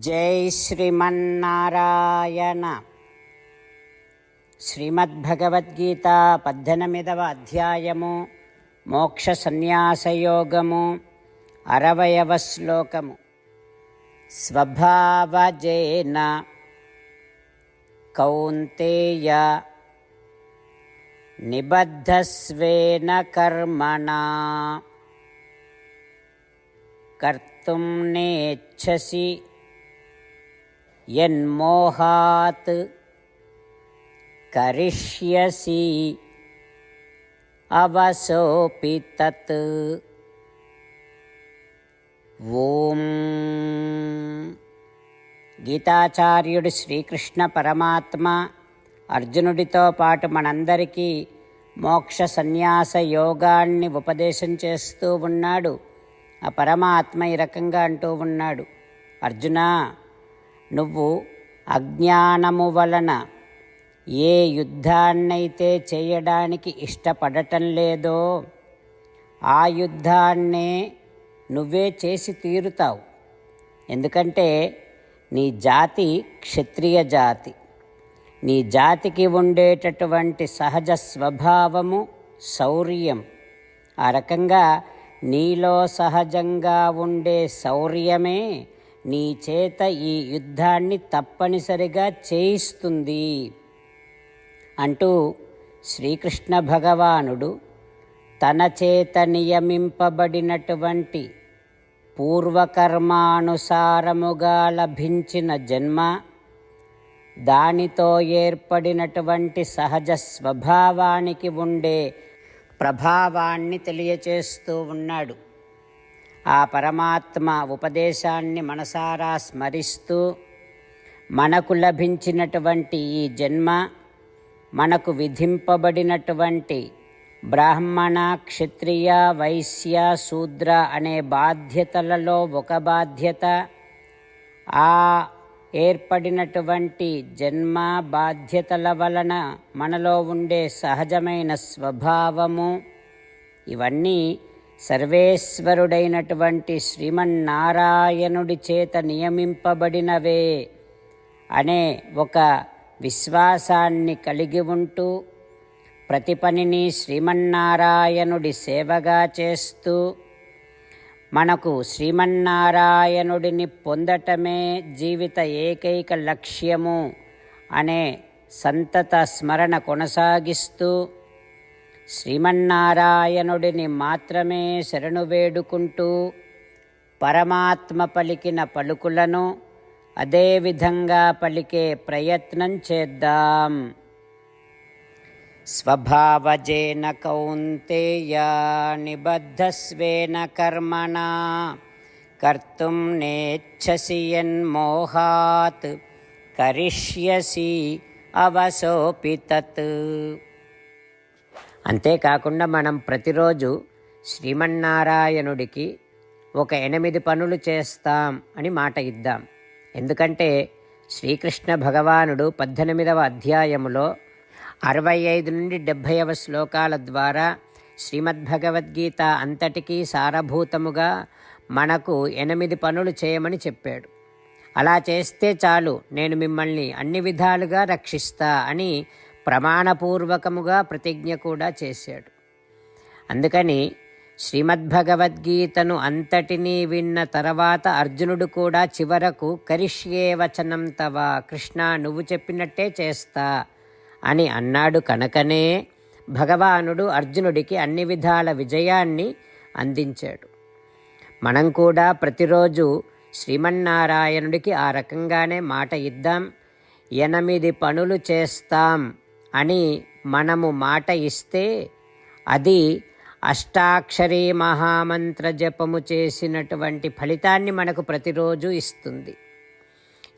జై శ్రీమన్నారాయణ. శ్రీమద్భగవద్గీత 18వ అధ్యాయము మోక్ష సన్యాసయోగము 60వ శ్లోకము. స్వభావజేన కౌంతేయ నిబద్ధస్వేన కర్మణా కర్తుం నేచ్ఛసి యన్మోహాత్ కరిష్యసి అవసోపి తత్. ఓం. గీతాచార్యుడు శ్రీకృష్ణ పరమాత్మ అర్జునుడితో పాటు మనందరికీ మోక్ష సన్యాస యోగాన్ని ఉపదేశం చేస్తూ ఉన్నాడు. ఆ పరమాత్మ ఈ రకంగా అంటూ ఉన్నాడు, అర్జునా, నువ్వు అజ్ఞానము వలన ఏ యుద్ధాన్నైతే చేయడానికి ఇష్టపడటం లేదో ఆ యుద్ధాన్నే నువ్వే చేసి తీరుతావు. ఎందుకంటే నీ జాతి క్షత్రియ జాతి. నీ జాతికి ఉండేటటువంటి సహజ స్వభావము శౌర్యం. ఆ రకంగా నీలో సహజంగా ఉండే శౌర్యమే నీ చేత ఈ యుద్ధాన్ని తప్పనిసరిగా చేయిస్తుంది అంటూ శ్రీకృష్ణ భగవానుడు తన చేత నియమింపబడినటువంటి పూర్వకర్మానుసారముగా లభించిన జన్మ, దానితో ఏర్పడినటువంటి సహజ స్వభావానికి ఉండే ప్రభావాన్ని తెలియచేస్తూ ఉన్నాడు. ఆ పరమాత్మ ఉపదేశాన్ని మనసారా స్మరిస్తూ మనకు లభించినటువంటి ఈ జన్మ, మనకు విధింపబడినటువంటి బ్రాహ్మణ, క్షత్రియ, వైశ్య, శూద్ర అనే బాధ్యతలలో ఒక బాధ్యత, ఆ ఏర్పడినటువంటి జన్మ బాధ్యతల వలన మనలో ఉండే సహజమైన స్వభావము, ఇవన్నీ సర్వేశ్వరుడైనటువంటి శ్రీమన్నారాయణుడి చేత నియమింపబడినవే అనే ఒక విశ్వాసాన్ని కలిగి ఉంటూ ప్రతి పనిని శ్రీమన్నారాయణుడి సేవగా చేస్తూ మనకు శ్రీమన్నారాయణుడిని పొందటమే జీవిత ఏకైక లక్ష్యము అనే సంతత స్మరణ కొనసాగిస్తూ శ్రీమన్నారాయణుడిని మాత్రమే శరణు వేడుకుంటూ పరమాత్మ పలికిన పలుకులను అదేవిధంగా పలికే ప్రయత్నం చేద్దాం. స్వభావజేన కౌంతేయ నిబద్ధస్వేన కర్మణా కర్తుం నేచ్ఛసి యన్మోహాత్ కరిష్యసి అవసోపి తత్. అంతేకాకుండా మనం ప్రతిరోజు శ్రీమన్నారాయణుడికి ఒక 8 పనులు చేస్తాం అని మాట ఇద్దాం. ఎందుకంటే శ్రీకృష్ణ భగవానుడు 18వ అధ్యాయములో 65 నుండి 70వ శ్లోకాల ద్వారా శ్రీమద్భగవద్గీత అంతటికీ సారభూతముగా మనకు 8 పనులు చేయమని చెప్పాడు. అలా చేస్తే చాలు, నేను మిమ్మల్ని అన్ని విధాలుగా రక్షిస్తా అని ప్రమాణపూర్వకముగా ప్రతిజ్ఞ కూడా చేశాడు. అందుకని శ్రీమద్భగవద్గీతను అంతటినీ విన్న తర్వాత అర్జునుడు కూడా చివరకు కరిష్యే వచనం తవ, కృష్ణ నువ్వు చెప్పినట్టే చేస్తా అని అన్నాడు. కనుకనే భగవానుడు అర్జునుడికి అన్ని విధాల విజయాన్ని అందించాడు. మనం కూడా ప్రతిరోజు శ్రీమన్నారాయణుడికి ఆ రకంగానే మాట ఇద్దాం. 8 పనులు చేస్తాం అని మనము మాట ఇస్తే అది అష్టాక్షరీ మహామంత్ర జపము చేసినటువంటి ఫలితాన్ని మనకు ప్రతిరోజు ఇస్తుంది.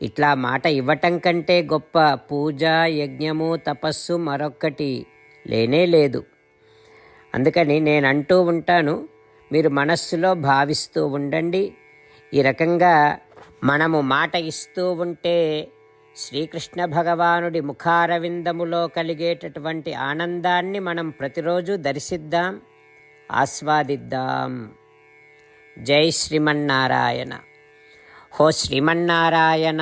ఇట్లా మాట ఇవ్వటం కంటే గొప్ప పూజ, యజ్ఞము, తపస్సు మరొక్కటి లేనే లేదు. అందుకని నేను అంటూ ఉంటాను, మీరు మనస్సులో భావిస్తూ ఉండండి. ఈ రకంగా మనము మాట ఇస్తూ ఉంటే శ్రీకృష్ణ భగవానుడి ముఖారవిందములో కలిగేటటువంటి ఆనందాన్ని మనం ప్రతిరోజు దర్శిద్దాం, ఆస్వాదిద్దాం. జై శ్రీమన్నారాయణ. హో శ్రీమన్నారాయణ,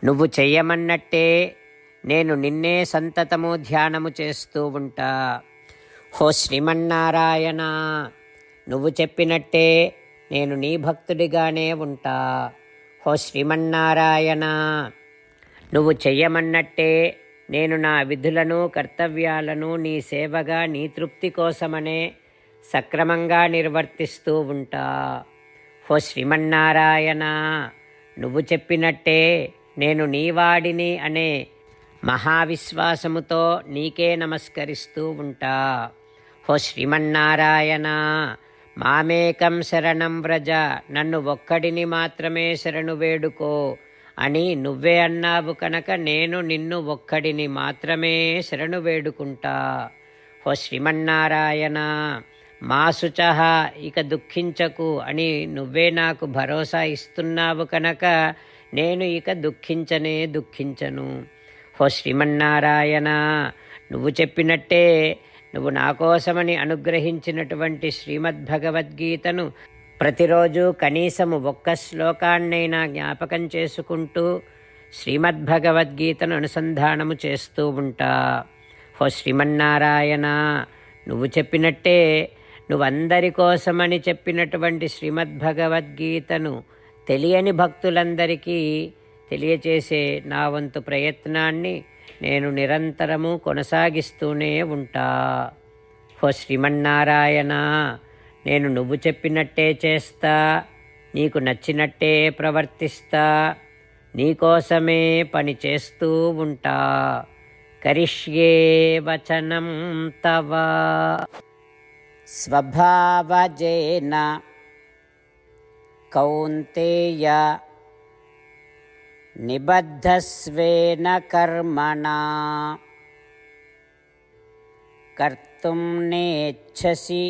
నువ్వు చెయ్యమన్నట్టే నేను నిన్నే సంతతము ధ్యానము చేస్తూ ఉంటా. హో శ్రీమన్నారాయణ, నువ్వు చెప్పినట్టే నేను నీ భక్తుడిగానే ఉంటా. హో శ్రీమన్నారాయణ, నువ్వు చెయ్యమన్నట్టే నేను నా విధులను కర్తవ్యాలను నీ సేవగా నీ తృప్తి కోసమనే సక్రమంగా నిర్వర్తిస్తూ ఉంటా. హో శ్రీమన్నారాయణ, నువ్వు చెప్పినట్టే నేను నీవాడిని అనే మహావిశ్వాసముతో నీకే నమస్కరిస్తూ ఉంటా. హో శ్రీమన్నారాయణ, మామేకం శరణం వ్రజ, నన్ను ఒక్కడిని మాత్రమే శరణు వేడుకో అని నువ్వే అన్నావు కనుక నేను నిన్ను ఒక్కడిని మాత్రమే శరణు వేడుకుంటా. హో శ్రీమన్నారాయణ, మా శుచః, ఇక దుఃఖించకు అని నువ్వే నాకు భరోసా ఇస్తున్నావు కనుక నేను ఇక దుఃఖించను. హో శ్రీమన్నారాయణ, నువ్వు చెప్పినట్టే నువ్వు నా కోసమని అనుగ్రహించినటువంటి శ్రీమద్భగవద్గీతను ప్రతిరోజు కనీసము ఒక్క శ్లోకాన్నైనా జ్ఞాపకం చేసుకుంటూ శ్రీమద్భగవద్గీతను అనుసంధానము చేస్తూ ఉంటా. హో శ్రీమన్నారాయణ, నువ్వు చెప్పినట్టే నువ్వందరి కోసమని చెప్పినటువంటి శ్రీమద్భగవద్గీతను తెలియని భక్తులందరికీ తెలియచేసే నా వంతు ప్రయత్నాన్ని నేను నిరంతరము కొనసాగిస్తూనే ఉంటా. హో శ్రీమన్నారాయణ, నేను నువ్వు చెప్పినట్టే చేస్తా, నీకు నచ్చినట్టే ప్రవర్తిస్తా, నీకోసమే పని చేస్తూ ఉంటా. కరిష్యే వచనం తవ. స్వభావజేన కౌంతేయ నిబద్ధస్వేన కర్మణా కర్తుం నేచ్ఛసి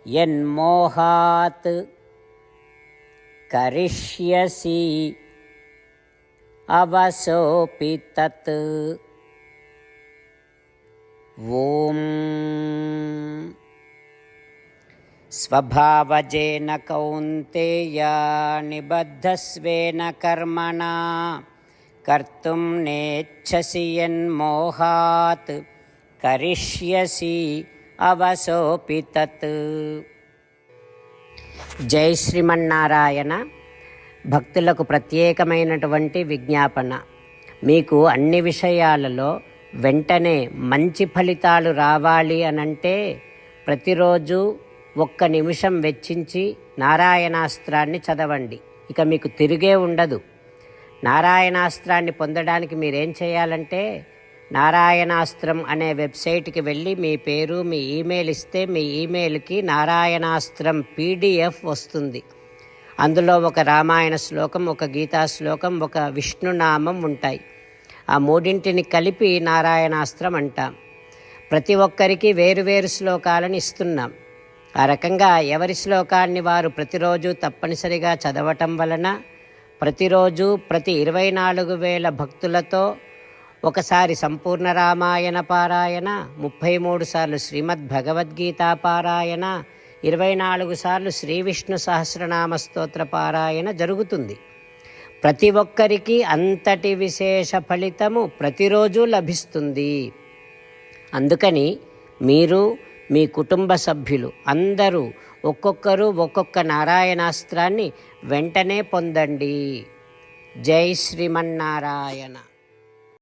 యన్మోహాత్ కరిష్యసి అవసోపి తత్. ఓం స్వభావజేన కౌంతేయ నిబద్ధస్వేన కర్మణా కర్తుం నేచ్ఛసి యన్మోహాత్ కరిష్యసి అవసోపి తత్. జై శ్రీమన్నారాయణ. భక్తులకు ప్రత్యేకమైనటువంటి విజ్ఞాపన. మీకు అన్ని విషయాలలో వెంటనే మంచి ఫలితాలు రావాలి అనంటే ప్రతిరోజు 1 నిమిషం వెచ్చించి నారాయణాస్త్రాన్ని చదవండి. ఇక మీకు తిరిగే ఉండదు. నారాయణాస్త్రాన్ని పొందడానికి మీరేం చేయాలంటే నారాయణాస్త్రం అనే వెబ్సైట్కి వెళ్ళి మీ పేరు మీ ఈమెయిల్ ఇస్తే మీ ఈమెయిల్కి నారాయణాస్త్రం PDF వస్తుంది. అందులో ఒక రామాయణ శ్లోకం, ఒక గీతా శ్లోకం, ఒక విష్ణునామం ఉంటాయి. ఆ మూడింటిని కలిపి నారాయణాస్త్రం అంటాం. ప్రతి ఒక్కరికి వేరువేరు శ్లోకాలను ఇస్తున్నాం. ఆ రకంగా ఎవరి శ్లోకాన్ని వారు ప్రతిరోజు తప్పనిసరిగా చదవటం వలన ప్రతిరోజు ప్రతి 24,000 భక్తులతో ఒకసారి సంపూర్ణ రామాయణ పారాయణ, 33 సార్లు శ్రీమద్ భగవద్గీత పారాయణ, 24 సార్లు శ్రీ విష్ణు సహస్రనామ స్తోత్ర పారాయణ జరుగుతుంది. ప్రతి ఒక్కరికి అంతటి విశేష ఫలితము ప్రతిరోజు లభిస్తుంది. అందుకని మీరు మీ కుటుంబ సభ్యులు అందరూ ఒక్కొక్కరు ఒక్కొక్క నారాయణాస్త్రాన్ని వెంటనే పొందండి. జై శ్రీమన్నారాయణ.